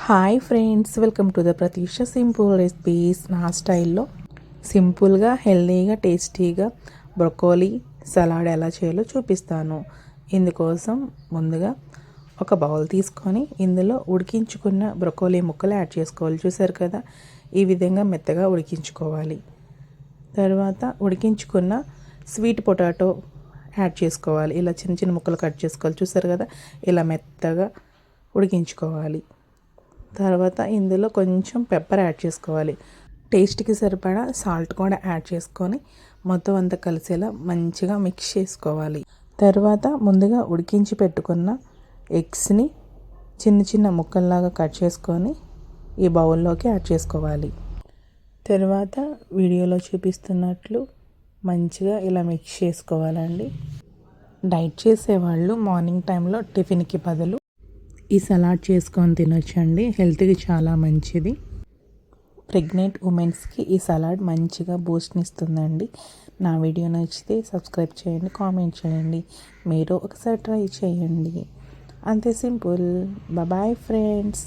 Hi friends, welcome to the Pratisha simple recipes. నా స్టైల్లో సింపుల్గా, హెల్తీగా, టేస్టీగా బ్రొకోలీ సలాడ్ ఎలా చేయాలో చూపిస్తాను. ఇందుకోసం ముందుగా ఒక బౌల్ తీసుకొని ఇందులో ఉడికించుకున్న బ్రొకోలీ ముక్కలు యాడ్ చేసుకోవాలి. చూసారు కదా, ఈ విధంగా మెత్తగా ఉడికించుకోవాలి. తర్వాత ఉడికించుకున్న స్వీట్ పొటాటో యాడ్ చేసుకోవాలి. ఇలా చిన్న చిన్న ముక్కలు కట్ చేసుకోవాలి. చూసారు కదా, ఇలా మెత్తగా ఉడికించుకోవాలి. తర్వాత ఇందులో కొంచెం పెప్పర్ యాడ్ చేసుకోవాలి. టేస్ట్కి సరిపడా సాల్ట్ కూడా యాడ్ చేసుకొని మొత్తం అంతా కలిసేలా మంచిగా మిక్స్ చేసుకోవాలి. తర్వాత ముందుగా ఉడికించి పెట్టుకున్న ఎగ్స్ని చిన్న చిన్న ముక్కల్లాగా కట్ చేసుకొని ఈ బౌల్లోకి యాడ్ చేసుకోవాలి. తర్వాత వీడియోలో చూపిస్తున్నట్లు మంచిగా ఇలా మిక్స్ చేసుకోవాలండి. డైట్ చేసేవాళ్ళు మార్నింగ్ టైంలో టిఫిన్కి బదులు ఈ సలాడ్ చేసుకొని తినొచ్చండి. హెల్త్కి చాలా మంచిది. ప్రెగ్నెంట్ ఉమెన్స్కి ఈ సలాడ్ మంచిగా బూస్ట్ని ఇస్తుందండి. నా వీడియో నచ్చితే సబ్స్క్రైబ్ చేయండి, కామెంట్ చేయండి. మీరు ఒకసారి ట్రై చేయండి. అంతే సింపుల్. Bye friends.